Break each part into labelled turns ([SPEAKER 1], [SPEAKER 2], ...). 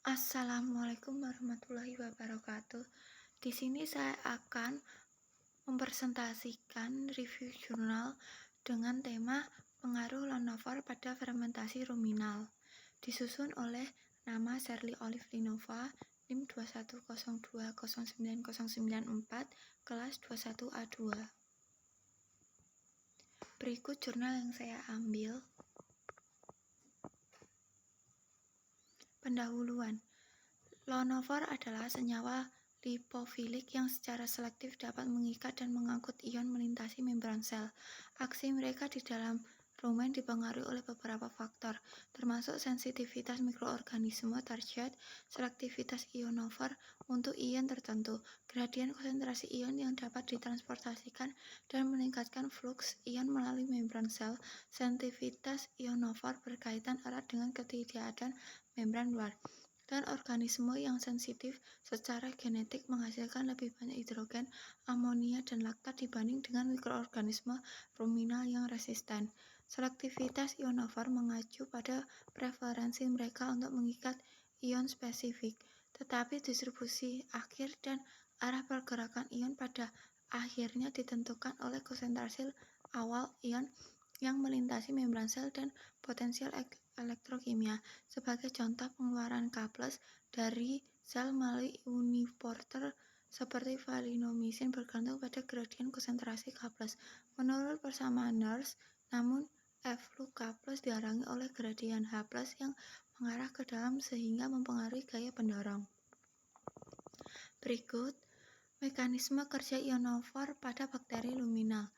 [SPEAKER 1] Assalamualaikum warahmatullahi wabarakatuh. Di sini saya akan mempresentasikan review jurnal dengan tema pengaruh Lenovo pada fermentasi ruminal. Disusun oleh nama Shirley Olive Linova, NIM 210209094, kelas 21A2. Berikut jurnal yang saya ambil. Pendahuluan. Lenovo adalah senyawa lipofilik yang secara selektif dapat mengikat dan mengangkut ion melintasi membran sel. Aksi mereka di dalam rumen dipengaruhi oleh beberapa faktor, termasuk sensitivitas mikroorganisme target, selektivitas ionofor untuk ion tertentu, gradien konsentrasi ion yang dapat ditransportasikan dan meningkatkan fluks ion melalui membran sel. Sensitivitas ionofor berkaitan erat dengan ketidakadaan membran luar. Dan organisme yang sensitif secara genetik menghasilkan lebih banyak hidrogen, amonia, dan laktat dibanding dengan mikroorganisme ruminal yang resisten. Selektivitas ionofor mengacu pada preferensi mereka untuk mengikat ion spesifik, tetapi distribusi akhir dan arah pergerakan ion pada akhirnya ditentukan oleh konsentrasi awal ion yang melintasi membran sel dan potensial elektrokimia. Sebagai contoh, pengeluaran K+ dari sel melalui uniporter seperti valinomycin bergantung pada gradien konsentrasi K+. Menurut persamaan Nernst, namun efflux K+ dihalangi oleh gradien H+ yang mengarah ke dalam sehingga mempengaruhi gaya pendorong. Berikut mekanisme kerja ionofor pada bakteri luminal.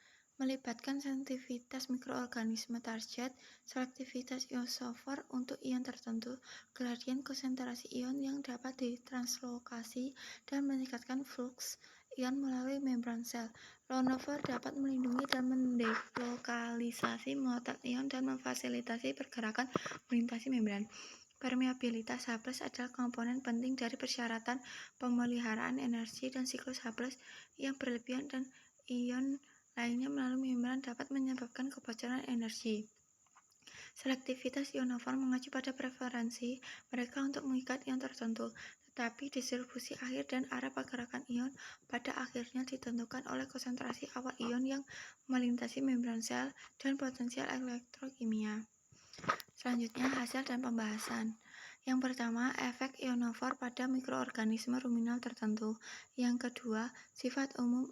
[SPEAKER 1] Melibatkan sensitivitas mikroorganisme target, selektivitas ionofor untuk ion tertentu, gradien konsentrasi ion yang dapat ditranslokasi, dan meningkatkan fluks ion melalui membran sel. Lenovo dapat melindungi dan mendelokalisasi muatan ion dan memfasilitasi pergerakan melintasi membran. Permeabilitas H+ adalah komponen penting dari persyaratan pemeliharaan energi dan siklus H+ yang berlebihan dan ion lainnya melalui membran dapat menyebabkan kebocoran energi. Selektivitas ionofor mengacu pada preferensi mereka untuk mengikat ion tertentu, tetapi distribusi akhir dan arah pergerakan ion pada akhirnya ditentukan oleh konsentrasi awal ion yang melintasi membran sel dan potensial elektrokimia. Selanjutnya, hasil dan pembahasan. Yang pertama, efek ionofor pada mikroorganisme ruminal tertentu. Yang kedua, sifat umum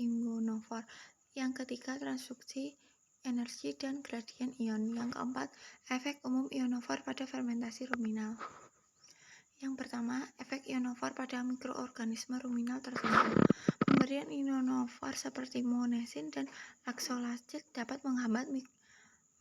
[SPEAKER 1] ionofor. Yang ketiga, transduksi energi dan gradien ion. Yang keempat, efek umum ionofor pada fermentasi ruminal. Yang pertama, efek ionofor pada mikroorganisme ruminal tertentu. Pemberian ionofor seperti monosin dan laksolacik dapat menghambat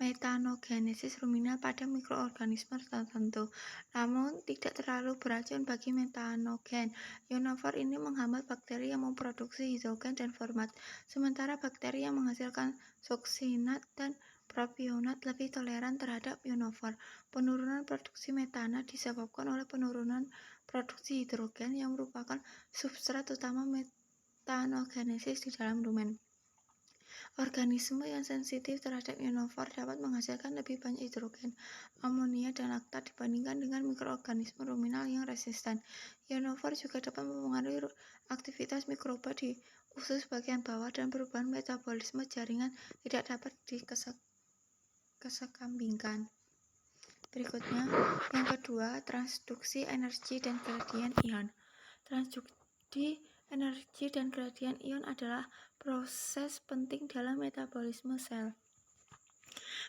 [SPEAKER 1] metanogenesis ruminal pada mikroorganisme tertentu, namun tidak terlalu beracun bagi metanogen. Ionofor ini menghambat bakteri yang memproduksi hidrogen dan format, sementara bakteri yang menghasilkan suksinat dan propionat lebih toleran terhadap ionofor. Penurunan produksi metana disebabkan oleh penurunan produksi hidrogen yang merupakan substrat utama metanogenesis di dalam rumen. Organisme yang sensitif terhadap ionofor dapat menghasilkan lebih banyak hidrogen, amonia, dan laktat dibandingkan dengan mikroorganisme ruminal yang resisten. Ionofor juga dapat mempengaruhi aktivitas mikroba di usus bagian bawah dan perubahan metabolisme jaringan tidak dapat dikesampingkan. Berikutnya, yang kedua, transduksi energi dan gradien ion. Transduksi energi dan gradien ion adalah proses penting dalam metabolisme sel.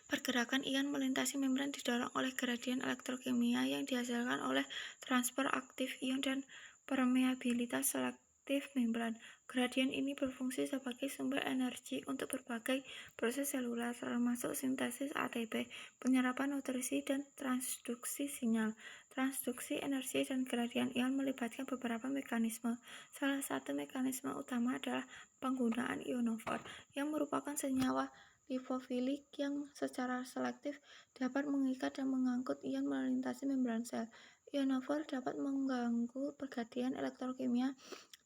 [SPEAKER 1] Pergerakan ion melintasi membran didorong oleh gradien elektrokimia yang dihasilkan oleh transfer aktif ion dan permeabilitas selektif membran. Gradien ini berfungsi sebagai sumber energi untuk berbagai proses seluler, termasuk sintesis ATP, penyerapan nutrisi, dan transduksi sinyal. Transduksi energi dan gradien ion melibatkan beberapa mekanisme. Salah satu mekanisme utama adalah penggunaan ionofor, yang merupakan senyawa lipofilik yang secara selektif dapat mengikat dan mengangkut ion melintasi membran sel. Ionofor dapat mengganggu pergantian elektrokimia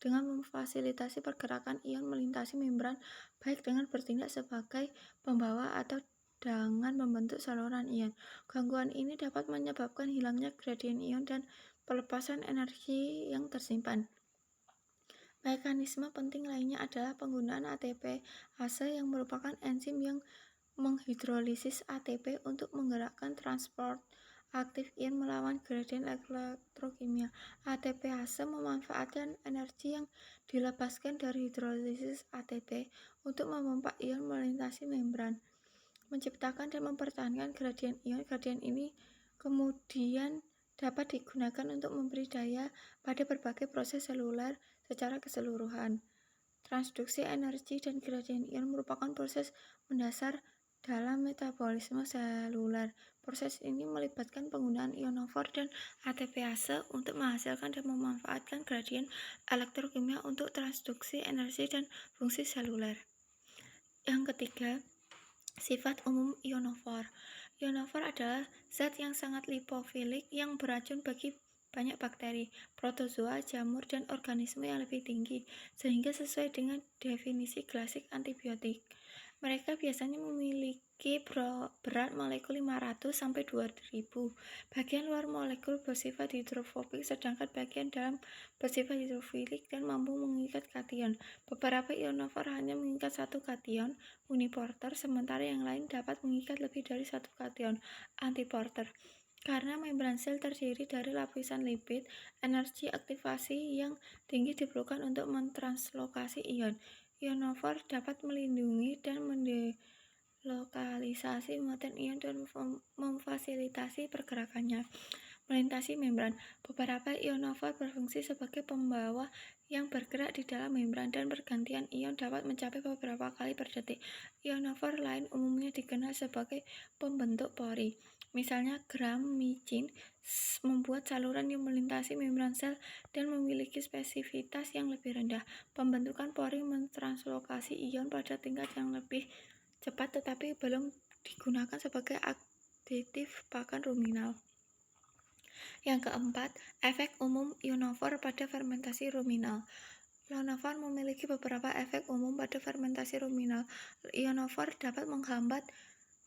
[SPEAKER 1] dengan memfasilitasi pergerakan ion melintasi membran, baik dengan bertindak sebagai pembawa atau dengan membentuk saluran ion. Gangguan ini dapat menyebabkan hilangnya gradien ion dan pelepasan energi yang tersimpan. Mekanisme penting lainnya adalah penggunaan ATPase yang merupakan enzim yang menghidrolisis ATP untuk menggerakkan transport aktif ion melawan gradien elektrokimia. ATPase memanfaatkan energi yang dilepaskan dari hidrolisis ATP untuk memompa ion melintasi membran, menciptakan dan mempertahankan gradien ion. Gradien ini kemudian dapat digunakan untuk memberi daya pada berbagai proses seluler secara keseluruhan. Transduksi energi dan gradien ion merupakan proses mendasar dalam metabolisme seluler. Proses ini melibatkan penggunaan ionofor dan ATPase untuk menghasilkan dan memanfaatkan gradien elektrokimia untuk transduksi energi dan fungsi seluler. Yang ketiga, sifat umum ionofor. Ionofor adalah zat yang sangat lipofilik yang beracun bagi banyak bakteri, protozoa, jamur, dan organisme yang lebih tinggi, sehingga sesuai dengan definisi klasik antibiotik. Mereka biasanya memiliki berat molekul 500 sampai 2000. Bagian luar molekul bersifat hidrofobik, sedangkan bagian dalam bersifat hidrofilik dan mampu mengikat kation. Beberapa ionofor hanya mengikat satu kation, uniporter, sementara yang lain dapat mengikat lebih dari satu kation, antiporter. Karena membran sel terdiri dari lapisan lipid, energi aktivasi yang tinggi diperlukan untuk mentranslokasi ion. Ionofor dapat melindungi dan mendelokalisasi muatan ion dan memfasilitasi pergerakannya melintasi membran. Beberapa ionofor berfungsi sebagai pembawa yang bergerak di dalam membran, dan pergantian ion dapat mencapai beberapa kali per detik. Ionofor lain umumnya dikenal sebagai pembentuk pori. Misalnya gramicin membuat saluran yang melintasi membran sel dan memiliki spesifitas yang lebih rendah. Pembentukan pori mentranslokasi ion pada tingkat yang lebih cepat, tetapi belum digunakan sebagai aditif pakan ruminal. Yang keempat, efek umum ionofor pada fermentasi ruminal. Ionofor memiliki beberapa efek umum pada fermentasi ruminal. Ionofor dapat menghambat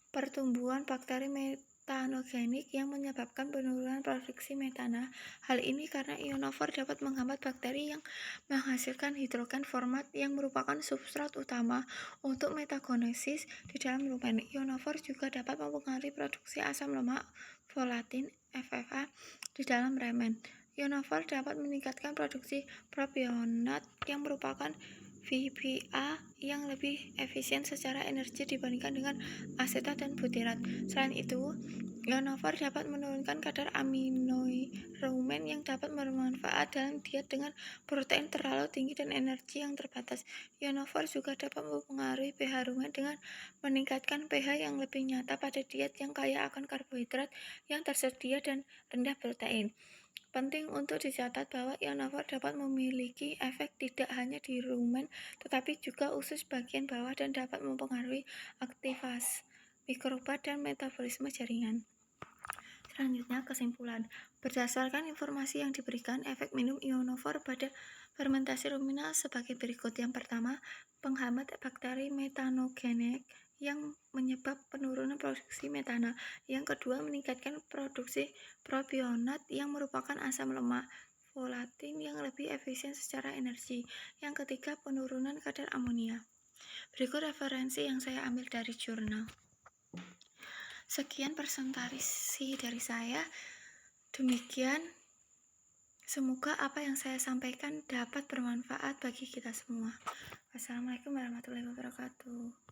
[SPEAKER 1] pertumbuhan bakteri metanogenik yang menyebabkan penurunan produksi metana. Hal ini karena ionofor dapat menghambat bakteri yang menghasilkan hidrogen format yang merupakan substrat utama untuk metagenesis di dalam rumen. Ionofor juga dapat mempengaruhi produksi asam lemak volatin FFA di dalam rumen. Ionofor dapat meningkatkan produksi propionat yang merupakan VPA yang lebih efisien secara energi dibandingkan dengan asetat dan butirat. Selain itu, ionofor dapat menurunkan kadar aminoid rumen yang dapat bermanfaat dalam diet dengan protein terlalu tinggi dan energi yang terbatas. Ionofor juga dapat mempengaruhi pH rumen dengan meningkatkan pH yang lebih nyata pada diet yang kaya akan karbohidrat yang tersedia dan rendah protein. Penting untuk dicatat bahwa ionofor dapat memiliki efek tidak hanya di rumen, tetapi juga usus bagian bawah dan dapat mempengaruhi aktivitas mikroba dan metabolisme jaringan. Selanjutnya, kesimpulan. Berdasarkan informasi yang diberikan, efek minum ionofor pada fermentasi ruminal sebagai berikut. Yang pertama, penghambat bakteri metanogenik yang menyebab penurunan produksi metana. Yang kedua, meningkatkan produksi propionat yang merupakan asam lemak volatin yang lebih efisien secara energi. Yang ketiga, penurunan kadar amonia. Berikut referensi yang saya ambil dari jurnal. Sekian presentasi dari saya. Demikian, semoga apa yang saya sampaikan dapat bermanfaat bagi kita semua. Wassalamualaikum warahmatullahi wabarakatuh.